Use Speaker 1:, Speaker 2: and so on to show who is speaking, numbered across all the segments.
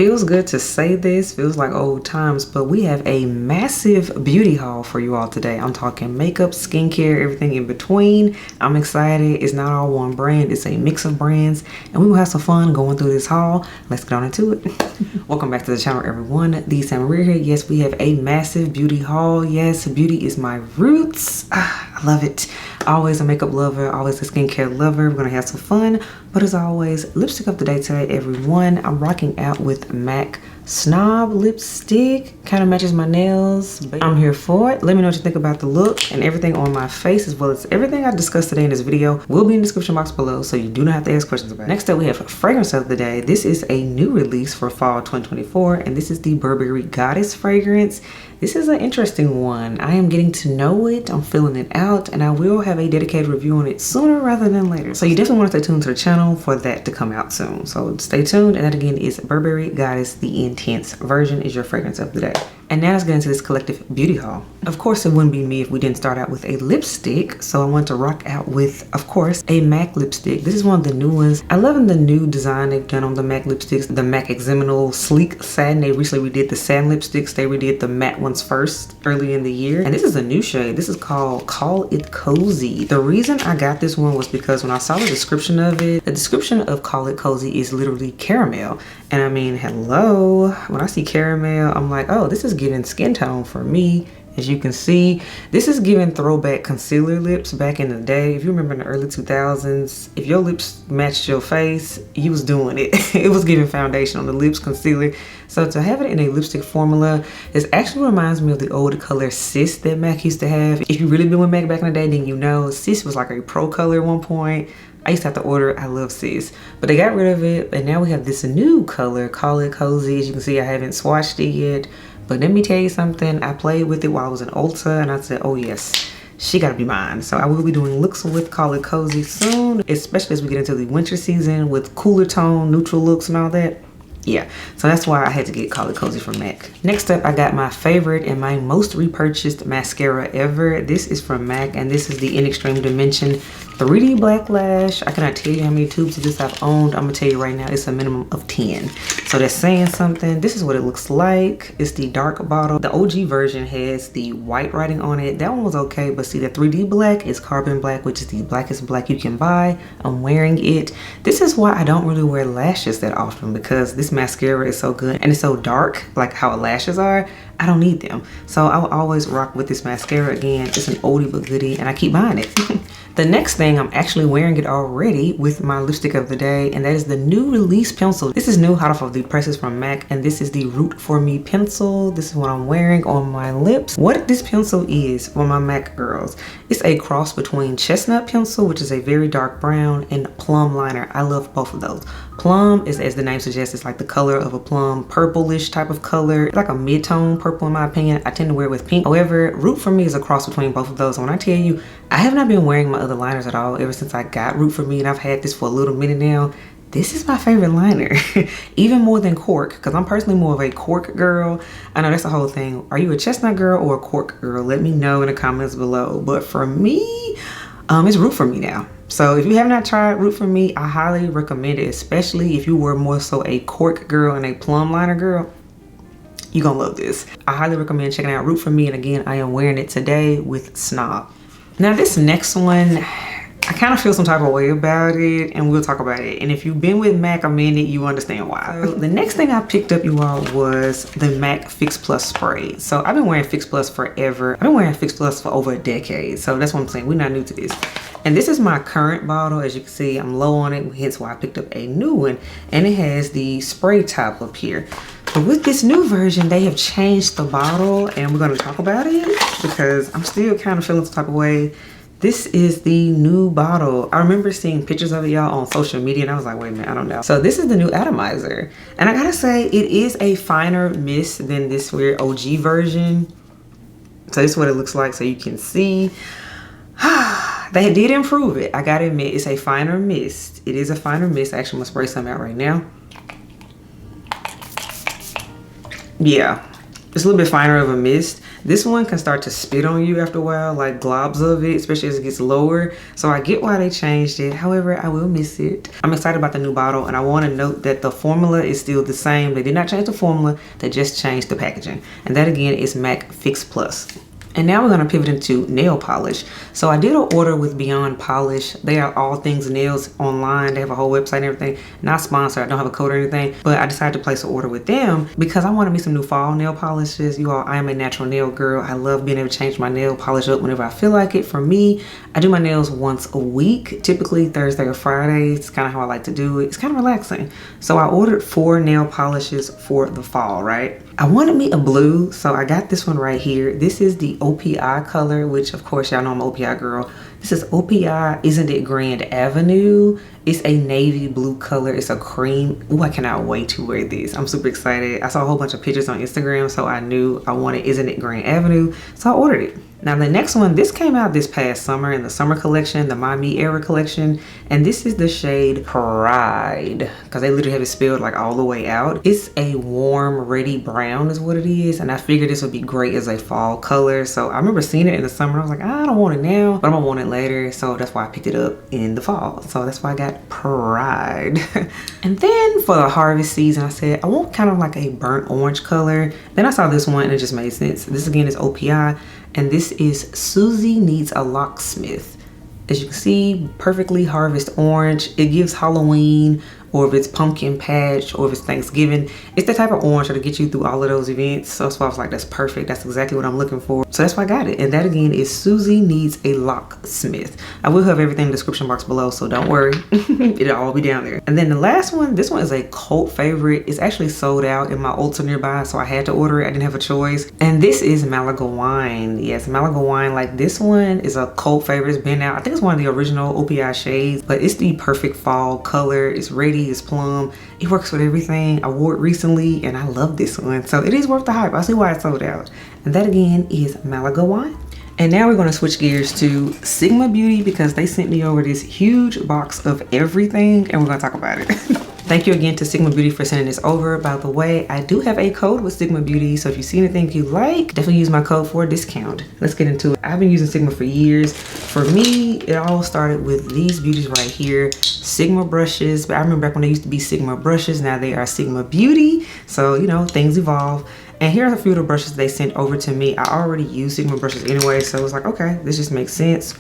Speaker 1: Feels good to say this, feels like old times, but we have a massive beauty haul for you all today. I'm talking makeup, skincare, everything in between. I'm excited. It's not all one brand, it's a mix of brands, and we will have some fun going through this haul. Let's get on into it. Welcome back to the channel, everyone. The Maria here. Yes, we have a massive beauty haul. Yes, beauty is my roots. I love it. Always a makeup lover, always a skincare lover. We're gonna have some fun, but as always, lipstick of the day today, everyone. I'm rocking out with MAC Snob lipstick. Kind of matches my nails. I'm here for it. Let me know what you think about the look, and everything on my face as well as everything I discussed today in this video will be in the description box below, so you do not have to ask questions about it. Next up, we have fragrance of the day. This is a new release for fall 2024, and this is the Burberry Goddess fragrance. This is an interesting one. I am getting to know it, I'm feeling it out, and I will have a dedicated review on it sooner rather than later. So you definitely want to stay tuned to the channel for that to come out soon. So stay tuned, and that again is Burberry Goddess. The Intense version is your fragrance of the day. And now let's get into this collective beauty haul. Of course, it wouldn't be me if we didn't start out with a lipstick. So I want to rock out with, of course, a MAC lipstick. This is one of the new ones. I love the new design they've done on the MAC lipsticks. The MAC Exeminal Sleek Satin. They recently redid the satin lipsticks. They redid the matte ones first early in the year. And this is a new shade. This is called Call It Cozy. The reason I got this one was because when I saw the description of it, the description of Call It Cozy is literally caramel. And I mean, hello. When I see caramel, I'm like, oh, this is giving skin tone for me. As you can see, this is giving throwback concealer lips back in the day. If you remember in the early 2000s, if your lips matched your face, you was doing it. It was giving foundation on the lips, concealer. So to have it in a lipstick formula, this actually reminds me of the old color Sis that MAC used to have. If you really been with MAC back in the day, then you know Sis was like a pro color at one point. I used to have to order it. I love Sis, but they got rid of it, and now we have this new color, Call It Cozy. As you can see, I haven't swatched it yet, but let me tell you something. I played with it while I was in Ulta, and I said, oh yes, she gotta be mine. So I will be doing looks with Call It Cozy soon, especially as we get into the winter season with cooler tone, neutral looks and all that. Yeah, so that's why I had to get Call It Cozy from MAC. Next up, I got my favorite and my most repurchased mascara ever. This is from MAC, and this is the In Extreme Dimension 3D Black Lash. I cannot tell you how many tubes of this I've owned. I'm gonna tell you right now, it's a minimum of 10. So that's saying something. This is what it looks like. It's the dark bottle. The OG version has the white writing on it. That one was okay, but see, the 3D Black is carbon black, which is the blackest black you can buy. I'm wearing it. This is why I don't really wear lashes that often, because this mascara is so good and it's so dark, like how lashes are. I don't need them. So I will always rock with this mascara. Again, it's an oldie but goodie, and I keep buying it. The next thing, I'm actually wearing it already with my lipstick of the day, and that is the new release pencil. This is new, hot off of the presses from MAC, and this is the Root For Me pencil. This is what I'm wearing on my lips. What this pencil is for my MAC girls, it's a cross between chestnut pencil, which is a very dark brown, and plum liner. I love both of those. Plum is, as the name suggests, it's like the color of a plum, purplish type of color. It's like a mid-tone purple in my opinion. I tend to wear it with pink. However, Root For Me is a cross between both of those. When I tell you, I have not been wearing my other liners at all ever since I got Root For Me, and I've had this for a little minute now. This is my favorite liner, even more than cork, because I'm personally more of a cork girl. I know that's the whole thing. Are you a chestnut girl or a cork girl? Let me know in the comments below. But for me, it's Root For Me now. So if you have not tried Root For Me, I highly recommend it, especially if you were more so a cork girl and a plum liner girl. You're gonna love this. I highly recommend checking out Root For Me, and again, I am wearing it today with Snob. Now this next one, I kind of feel some type of way about it, and we'll talk about it. And if you've been with MAC a minute, you understand why. So the next thing I picked up, you all, was the MAC Fix Plus spray. So I've been wearing Fix Plus forever. I've been wearing Fix Plus for over a decade. So that's what I'm saying. We're not new to this. And this is my current bottle. As you can see, I'm low on it, hence why I picked up a new one. And it has the spray top up here. But with this new version, they have changed the bottle, and we're going to talk about it because I'm still kind of feeling some type of way. This is the new bottle. I remember seeing pictures of it, y'all, on social media, and I was like, wait a minute, I don't know. So this is the new atomizer. And I gotta say, it is a finer mist than this weird OG version. So this is what it looks like, so you can see. They did improve it. I gotta admit, it's a finer mist. It is a finer mist. Actually, I'm gonna spray some out right now. Yeah, It's a little bit finer of a mist. This one can start to spit on you after a while, like globs of it, especially as it gets lower. So I get why they changed it. However, I will miss it. I'm excited about the new bottle, and I want to note that the formula is still the same. They did not change the formula, they just changed the packaging. And that again is MAC Fix Plus. And now we're going to pivot into nail polish. So I did an order with Beyond Polish. They are all things nails online. They have a whole website and everything. Not sponsored. I don't have a code or anything. But I decided to place an order with them because I wanted me some new fall nail polishes. You all, I am a natural nail girl. I love being able to change my nail polish up whenever I feel like it. For me, I do my nails once a week. Typically Thursday or Friday. It's kind of how I like to do it. It's kind of relaxing. So I ordered 4 nail polishes for the fall, right? I wanted me a blue, so I got this one right here. This is the OPI color, which of course y'all know I'm an OPI girl. This is OPI, Isn't It Grand Avenue. It's a navy blue color. It's a cream. Ooh, I cannot wait to wear this. I'm super excited. I saw a whole bunch of pictures on Instagram, so I knew I wanted Isn't It Grand Avenue, so I ordered it. Now the next one, this came out this past summer in the summer collection, the Miami Era collection, and this is the shade Purrride, because they literally have it spelled like all the way out. It's a warm, reddy brown is what it is, and I figured this would be great as a fall color. So I remember seeing it in the summer. I was like, I don't want it now, but I'm gonna want it later, so that's why I picked it up in the fall. So that's why I got Purrride. And then for the harvest season, I said I want kind of like a burnt orange color. Then I saw this one and it just made sense. This again is OPI, and this is Suzi Needs a Loch-Smith. As you can see, perfectly harvest orange. It gives Halloween, or if it's pumpkin patch, or if it's Thanksgiving. It's the type of orange that'll get you through all of those events. So that's why I was like, that's perfect. That's exactly what I'm looking for. So that's why I got it. And that again is Suzi Needs a Loch-Smith. I will have everything in the description box below, so don't worry. It'll all be down there. And then the last one, this one is a cult favorite. It's actually sold out in my Ulta nearby, so I had to order it. I didn't have a choice. And this is Malaga Wine. Yes, Malaga Wine. Like, this one is a cult favorite. It's been out. I think it's one of the original OPI shades, but it's the perfect fall color. It's ready. It's plum. It works with everything. I wore it recently and I love this one, so it is worth the hype. I see why it's sold out. And that again is Malaga Wine. And now we're going to switch gears to Sigma Beauty because they sent me over this huge box of everything and we're going to talk about it. Thank you again to Sigma Beauty for sending this over. By the way, I do have a code with Sigma Beauty, so if you see anything you like, definitely use my code for a discount. Let's get into it. I've been using Sigma for years. For me, it all started with these beauties right here, Sigma brushes. But I remember back when they used to be Sigma brushes, now they are Sigma Beauty. So, you know, things evolve. And here are a few of the brushes they sent over to me. I already use Sigma brushes anyway, so it was like, okay, this just makes sense.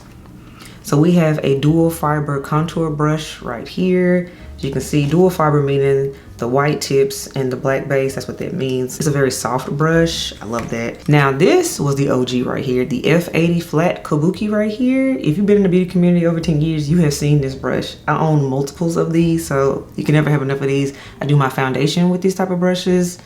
Speaker 1: So we have a dual fiber contour brush right here. As you can see, dual fiber meaning the white tips and the black base. That's what that means. It's a very soft brush. I love that. Now this was the OG right here, the F80 flat kabuki right here. If you've been in the beauty community over 10 years, you have seen this brush. I own multiples of these, so you can never have enough of these. I do my foundation with these type of brushes.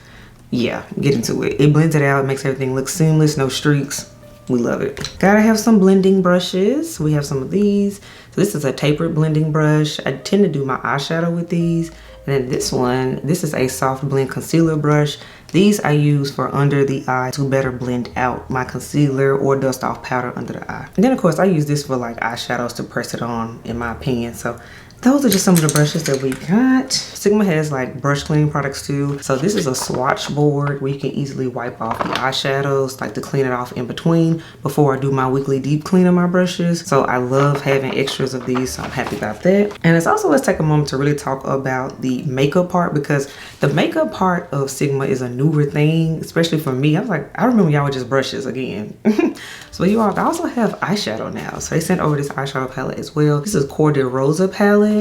Speaker 1: Yeah, get into it. It blends it out, it makes everything look seamless, no streaks. We love it. Gotta have some blending brushes. We have some of these. So this is a tapered blending brush. I tend to do my eyeshadow with these. And then this one, this is a soft blend concealer brush. These I use for under the eye to better blend out my concealer or dust off powder under the eye. And then of course I use this for like eyeshadows to press it on, in my opinion. So those are just some of the brushes that we got. Sigma has like brush cleaning products too. So this is a swatch board where you can easily wipe off the eyeshadows, like to clean it off in between before I do my weekly deep clean of my brushes. So I love having extras of these, so I'm happy about that. And it's also, let's take a moment to really talk about the makeup part, because the makeup part of Sigma is a newer thing, especially for me. I was like, I remember y'all were just brushes again. So you all, I also have eyeshadow now. So they sent over this eyeshadow palette as well. This is Cor de Rosa palette.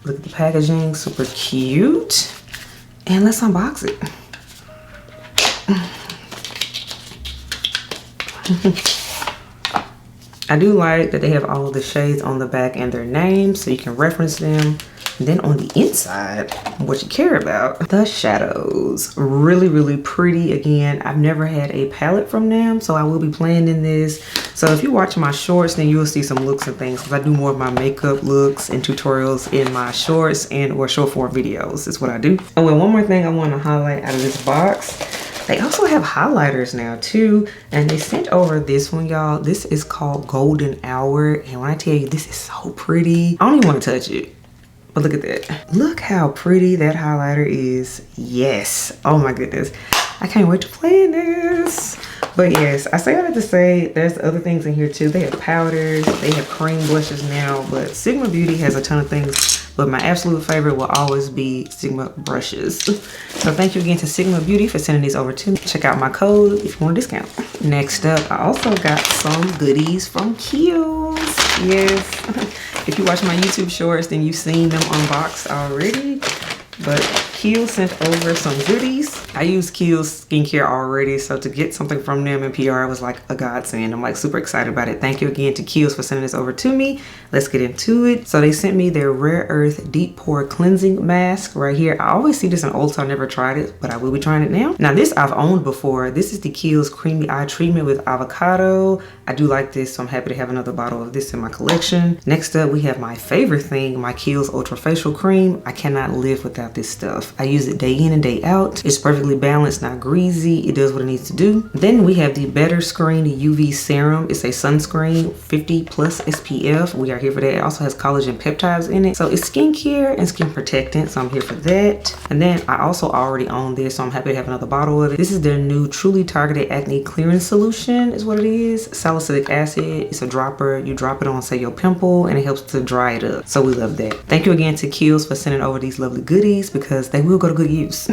Speaker 1: Look at the packaging, super cute. And let's unbox it. I do like that they have all of the shades on the back and their names so you can reference them. And then on the inside, what you care about, the shadows. Really, really pretty. Again, I've never had a palette from them, so I will be playing in this. So if you watch my shorts, then you'll see some looks and things, because I do more of my makeup looks and tutorials in my shorts and or short form videos is what I do. Oh, and one more thing I want to highlight out of this box. They also have highlighters now too, and they sent over this one, y'all. This is called Golden Hour, and when I tell you this is so pretty, I don't even want to touch it. But look at that. Look how pretty that highlighter is. Yes. Oh my goodness. I can't wait to play in this. But yes, I say all that to say there's other things in here too. They have powders, they have cream blushes now, but Sigma Beauty has a ton of things. But my absolute favorite will always be Sigma brushes. So thank you again to Sigma Beauty for sending these over to me. Check out my code if you want a discount. Next up, I also got some goodies from Kiehl. Yes, if you watch my YouTube shorts, then you've seen them unboxed already. But Kiehl sent over some goodies. I use Kiehl's skincare already, so to get something from them in PR was like a godsend. I'm like super excited about it. Thank you again to Kiehl's for sending this over to me. Let's get into it. So they sent me their Rare Earth Deep Pore Cleansing Mask right here. I always see this in Ulta. I never tried it, but I will be trying it now. Now this I've owned before. This is the Kiehl's Creamy Eye Treatment with Avocado. I do like this, so I'm happy to have another bottle of this in my collection. Next up, we have my favorite thing, my Kiehl's Ultra Facial Cream. I cannot live without this stuff. I use it day in and day out. It's perfectly balanced, not greasy. It does what it needs to do. Then we have the Better Screen UV Serum. It's a sunscreen, 50+ SPF. We are here for that. It also has collagen peptides in it. So it's skincare and skin protectant, so I'm here for that. And then I also already own this, so I'm happy to have another bottle of it. This is their new Truly Targeted Acne Clearance Solution is what it is. Salicylic acid. It's a dropper. You drop it on, say, your pimple, and it helps to dry it up. So we love that. Thank you again to Kiehl's for sending over these lovely goodies because they will go to good use.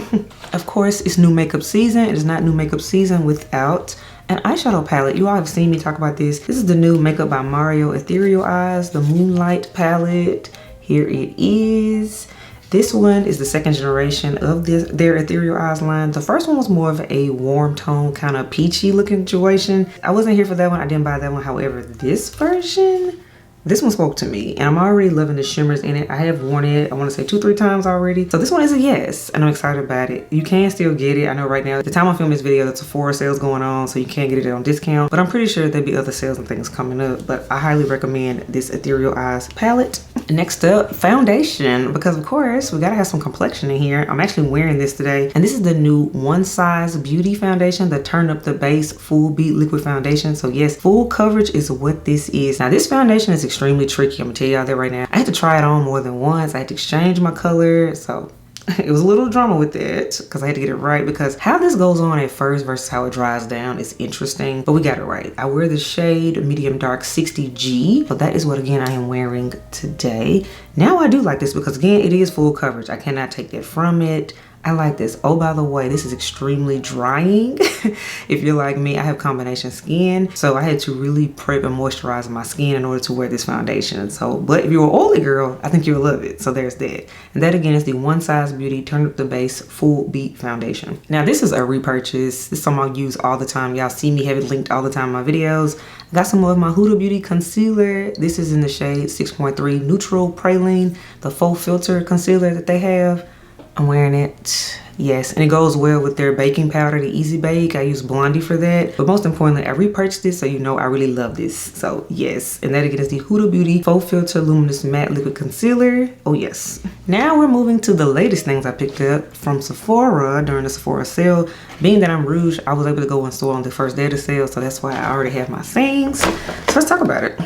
Speaker 1: Of course, it's new makeup season. It is not new makeup season without an eyeshadow palette. You all have seen me talk about this. This is the new Makeup by Mario Ethereal Eyes, the Moonlight palette. Here it is. This one is the second generation of their Ethereal Eyes line. The first one was more of a warm tone, kind of peachy looking situation. I wasn't here for that one. I didn't buy that one. However, this version, this one spoke to me, and I'm already loving the shimmers in it. I have worn it, I want to say 2-3 times already. So this one is a yes, and I'm excited about it. You can still get it. I know right now, at the time I filmed this video, the Sephora sale's going on, so you can't get it on discount. But I'm pretty sure there'll be other sales and things coming up. But I highly recommend this Ethereal Eyes palette. Next up, foundation, because of course, we gotta have some complexion in here. I'm actually wearing this today, and this is the new One Size Beauty Foundation, the Turn Up the Base Full Beat Liquid Foundation. So yes, full coverage is what this is. Now this foundation is extremely tricky. I'm gonna tell y'all that right now. I had to try it on more than once. I had to exchange my color, so it was a little drama with it because I had to get it right, because how this goes on at first versus how it dries down is interesting, but we got it right. I wear the shade medium dark 60G, so that is what again I am wearing today. Now I do like this because again it is full coverage. I cannot take that from it. I like this. Oh, by the way, this is extremely drying. If you're like me, I have combination skin, so I had to really prep and moisturize my skin in order to wear this foundation. So, but if you're an oily girl, I think you'll love it. So there's that. And that again is the One Size Beauty Turn Up the Base Full Beat Foundation. Now this is a repurchase. This is something I use all the time. Y'all see me have it linked all the time in my videos. I got some of my Huda Beauty concealer. This is in the shade 6.3 Neutral Praline, the faux filter concealer that they have. I'm wearing it, yes, and it goes well with their baking powder, the Easy Bake. I use Blondie for that, but most importantly, I repurchased this, so you know I really love this. So yes, and that again is the Huda Beauty Faux Filter Luminous Matte Liquid Concealer. Oh yes. Now we're moving to the latest things I picked up from Sephora during the Sephora sale. Being that I'm Rouge, I was able to go in store on the first day of the sale, so that's why I already have my things. So let's talk about it.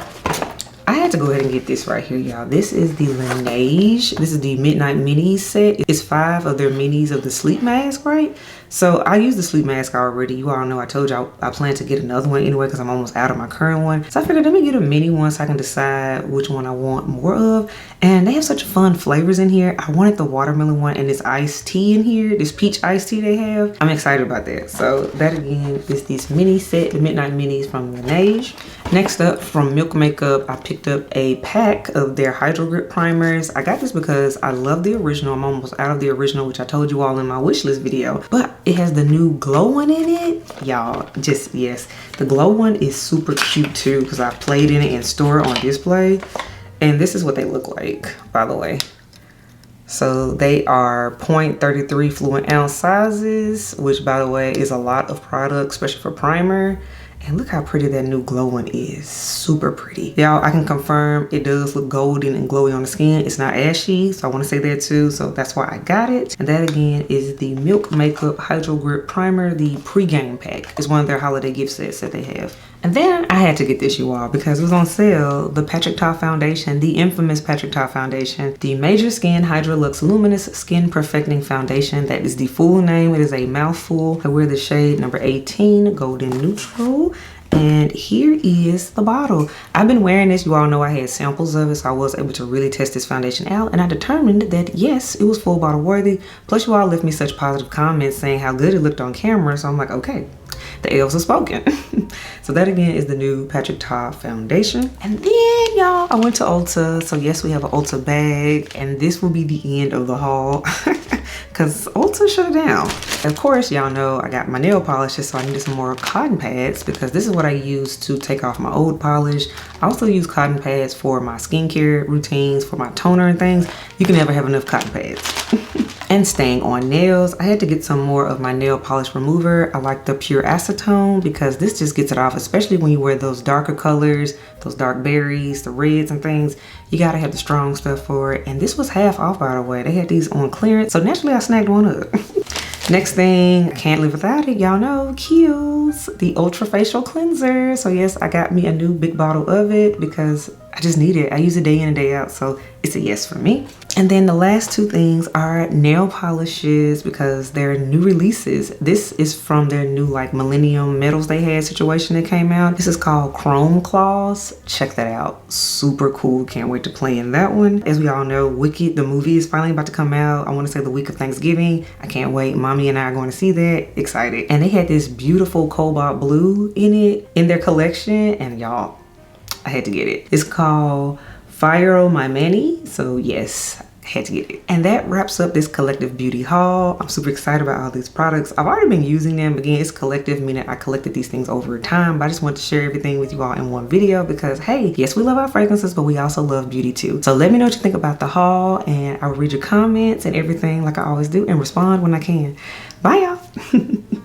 Speaker 1: I had to go ahead and get this right here, y'all. This is the Laneige. This is the Midnight Minis set. It's 5 of their minis of the sleep mask, right? So I used the sleep mask already. You all know I told y'all I plan to get another one anyway because I'm almost out of my current one. So I figured let me get a mini one so I can decide which one I want more of. And they have such fun flavors in here. I wanted the watermelon one and this iced tea in here, this peach iced tea they have. I'm excited about that. So that again is this mini set, the Midnight Minis from Laneige. Next up, from Milk Makeup, I picked up a pack of their Hydro Grip primers. I got this because I love the original. I'm almost out of the original, which I told you all in my wish list video. But it has the new glow one in it. Y'all, just yes. The glow one is super cute too because I played in it in store on display. And this is what they look like, by the way. So they are 0.33 fluid ounce sizes, which by the way is a lot of product, especially for primer. And look how pretty that new glow one is. Super pretty. Y'all, I can confirm it does look golden and glowy on the skin. It's not ashy, so I want to say that too. So that's why I got it. And that again is the Milk Makeup Hydro Grip Primer, the pre-game pack. It's one of their holiday gift sets that they have. And then I had to get this, you all, because it was on sale. The Patrick Ta foundation, the infamous Patrick Ta foundation, the Major Skin Hydra Luxe Luminous Skin Perfecting Foundation. That is the full name. It is a mouthful. I wear the shade number 18, Golden Neutral. And here is the bottle. I've been wearing this. You all know I had samples of it, so I was able to really test this foundation out. And I determined that, yes, it was full bottle worthy. Plus, you all left me such positive comments saying how good it looked on camera. So I'm like, okay, the L's are spoken. So that again is the new Patrick Ta foundation. And then, y'all, I went to Ulta. So yes, we have an Ulta bag. And this will be the end of the haul. Because Ulta shut it down. Of course, y'all know I got my nail polishes, so I needed some more cotton pads because this is what I use to take off my old polish. I also use cotton pads for my skincare routines, for my toner and things. You can never have enough cotton pads. And staying on nails, I had to get some more of my nail polish remover. I like the pure acetone because this just gets it off, especially when you wear those darker colors, those dark berries, the reds and things. You gotta have the strong stuff for it. And this was half off, by the way. They had these on clearance, so naturally I snagged one up. Next thing, I can't live without it. Y'all know Kiehl's, the Ultra Facial Cleanser. So yes, I got me a new big bottle of it because I just need it. I use it day in and day out, so it's a yes for me. And then the last two things are nail polishes because they're new releases. This is from their new like Millennium Metals they had situation that came out. This is called Chrome Claws. Check that out. Super cool. Can't wait to play in that one. As we all know, Wicked, the movie, is finally about to come out. I want to say the week of Thanksgiving. I can't wait. Mommy and I are going to see that. Excited. And they had this beautiful cobalt blue in it in their collection. And y'all, I had to get it. It's called Fire My Mani. So yes, had to get it. And that wraps up this collective beauty haul. I'm super excited about all these products. I've already been using them. Again, it's collective, meaning I collected these things over time, but I just wanted to share everything with you all in one video because, hey, yes, we love our fragrances, but we also love beauty too. So let me know what you think about the haul, and I will read your comments and everything like I always do and respond when I can. Bye, y'all.